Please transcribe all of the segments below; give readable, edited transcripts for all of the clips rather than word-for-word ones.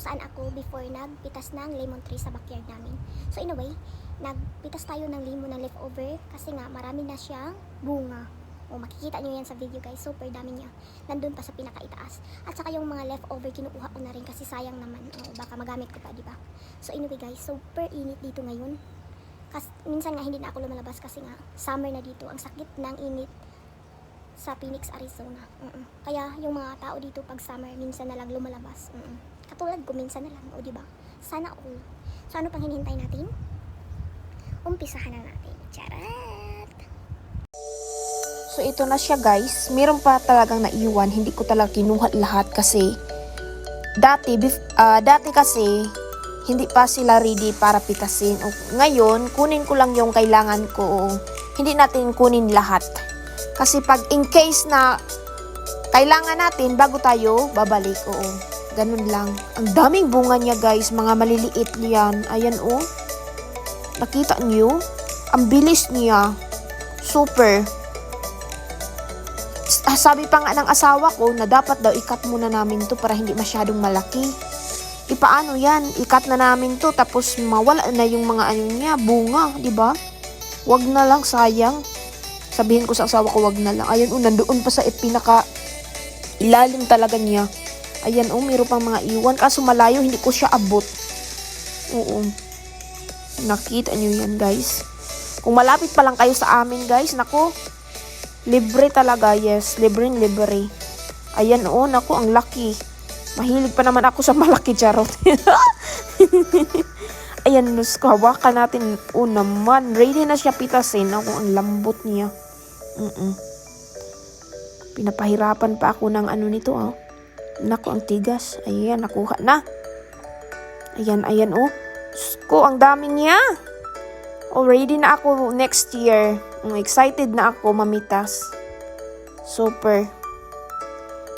saan ako before nagpitas ng lemon tree sa backyard namin. So in a way, nagpitas tayo ng lemon na leftover kasi nga marami na siyang bunga. O makikita nyo yan sa video guys, super dami niya. Nandun pa sa pinakaitaas. At saka yung mga leftover kinukuha ko na rin kasi sayang naman. O baka magamit ko pa, di ba? So anyway guys, super init dito ngayon. Kasi minsan nga hindi na ako lumalabas kasi nga summer na dito. Ang sakit ng init sa Phoenix, Arizona. Kaya yung mga tao dito pag summer, minsan na lang lumalabas. Katulad ko, minsan na lang. O diba? Sana all. So ano pang hinihintay natin? Umpisahan na natin. Charat! So ito na siya guys. Meron pa talagang naiwan. Hindi ko talaga kinuha lahat kasi dati kasi hindi pa sila ready para pitasin. O, ngayon, kunin ko lang yung kailangan ko. O, hindi natin kunin lahat. Kasi pag in case na kailangan natin bago tayo babalik. Oo, ganun lang. Ang daming bunga niya guys. Mga maliliit yan. Ayan oh. Nakita niyo? Ang bilis niya. Super. Sabi pa nga ng asawa ko na dapat daw ikat muna namin to para hindi masyadong malaki. Paano yan? Ikat na namin to tapos mawala na yung mga ano niya, bunga, di ba? Wag na lang, sayang. Sabihin ko sa asawa ko, wag na lang. Ayan, nandoon pa sa pinaka ilalim talaga niya. Ayan, mayroon pang mga iwan. Kaso malayo, hindi ko siya abot. Oo. Nakita nyo yan, guys. Kung malapit pa lang kayo sa amin, guys, nako, libre talaga, yes. Libre. Ayan, nako, ang laki. Mahilig pa naman ako sa malaki, charot. Ayan, hawakan natin. Naman. Ready na siya pitasin. Ako, ang lambot niya. Pinapahirapan pa ako ng ano nito, oh. Naku, ang tigas. Ayan, nakuha na. Ayan, oh. Ko, ang dami niya. Ready na ako next year. Excited na ako mamitas. Super.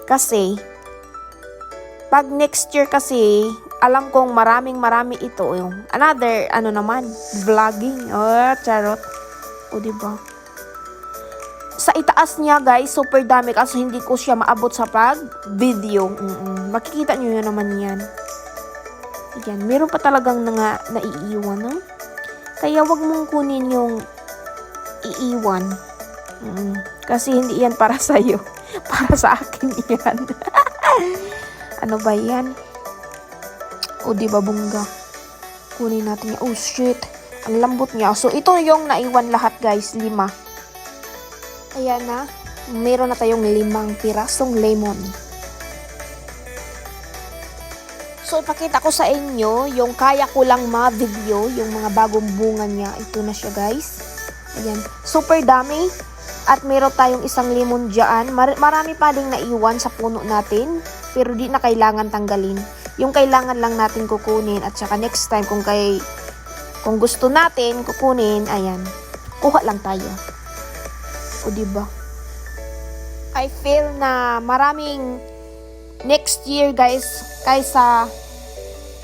Kasi, pag next year kasi, alam kong marami ito. Yung another, vlogging. Charot. O, diba? Sa itaas niya, guys, super dami. Kaso hindi ko siya maabot sa pag-video. Makikita nyo yun naman yan. Yan. Meron pa talagang naiiwan, no? Kaya wag mong kunin yung iiwan. Kasi hindi yan para sa'yo. Para sa akin yan. Ano ba yan? O, diba bungga? Kunin natin yan. Oh, shit. Ang lambot niya. So, ito yung naiwan lahat, guys. 5. Ayan na. Meron na tayong 5 pirasong lemon. So, ipakita ko sa inyo yung kaya ko lang ma-video. Yung mga bagong bunga niya. Ito na siya, guys. Ayan. Super dami. At meron tayong isang lemon dyan. Marami pa ding naiwan sa puno natin. Pero di na kailangan tanggalin. Yung kailangan lang natin kukunin. At saka next time kung gusto natin kukunin, ayan. Kuha lang tayo. O diba? I feel na maraming next year guys kaysa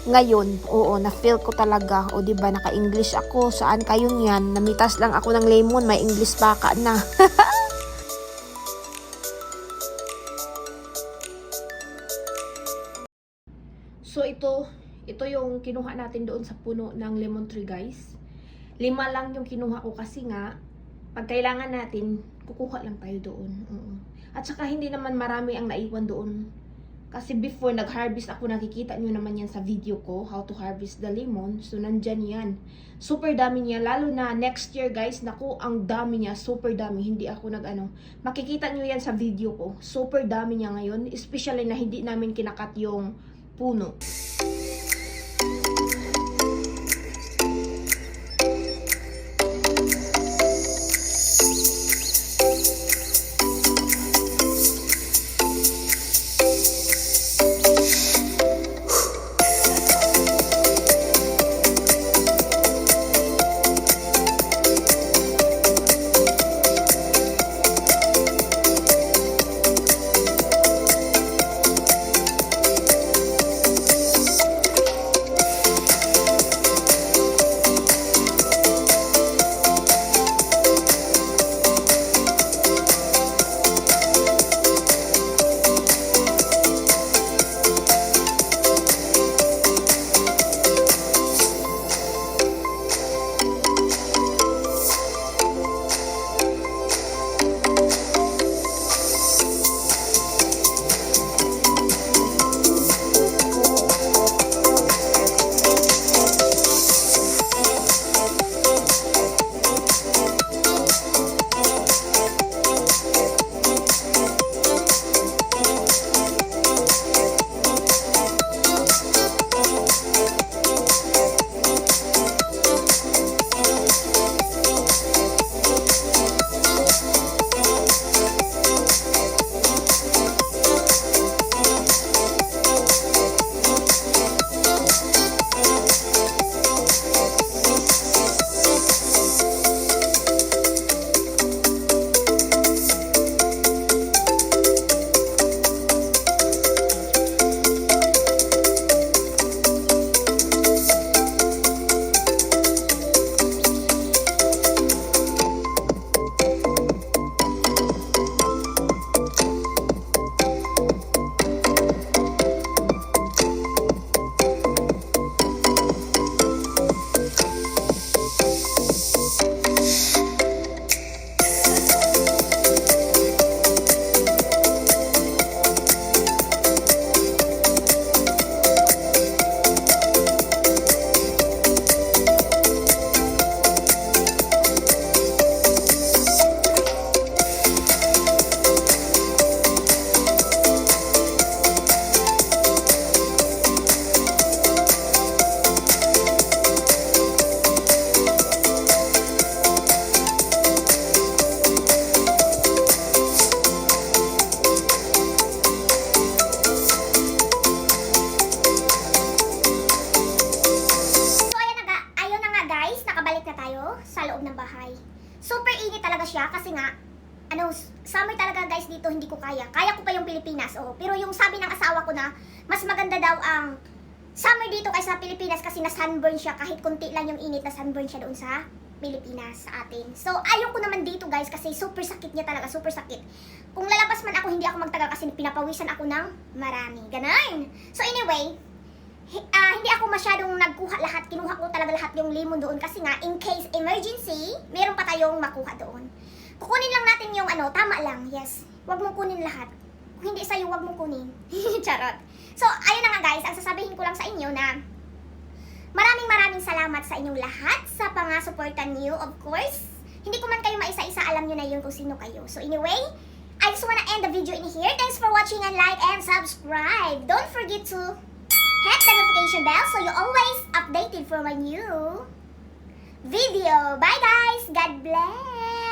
ngayon. Oo, na-feel ko talaga. O diba, naka-English ako. Saan kayo niyan? Namitas lang ako ng lemon. May English pa ka na. So, ito yung kinuha natin doon sa puno ng lemon tree, guys. 5 lang yung kinuha ko kasi nga, pag kailangan natin, kukuha lang tayo doon. At saka, hindi naman marami ang naiwan doon. Kasi before nag-harvest ako, nakikita nyo naman yan sa video ko, how to harvest the lemon. So, nandyan yan. Super dami niya. Lalo na next year, guys. Naku, ang dami niya. Super dami. Hindi ako makikita nyo yan sa video ko. Super dami niya ngayon. Especially na hindi namin kinakat yung puno. talaga siya kasi nga, summer talaga guys dito hindi ko kaya. Kaya ko pa yung Pilipinas, oh. Pero yung sabi ng asawa ko na, mas maganda daw ang summer dito kaysa Pilipinas kasi na-sunburn siya. Kahit konti lang yung init, na-sunburn siya doon sa Pilipinas, sa atin. So, ayoko naman dito guys kasi super sakit niya talaga, super sakit. Kung lalabas man ako, hindi ako magtagal kasi pinapawisan ako ng marami. Ganon. So, anyway, hindi ako masyadong nagkuha lahat. Kinuha ko talaga lahat yung lemon doon kasi nga, in case emergency, meron pa tayong makuha doon. Kukunin lang natin yung tama lang, yes. Huwag mong kunin lahat. Kung hindi sa'yo, huwag mong kunin. Charot. So, ayun na nga guys, ang sasabihin ko lang sa inyo na maraming salamat sa inyong lahat sa pang-suportan niyo, of course. Hindi ko man kayo maisa-isa, alam nyo na yun kung sino kayo. So anyway, I just wanna end the video in here. Thanks for watching and like and subscribe. Don't forget to hit the notification bell so you're always updated for my new video. Bye guys! God bless!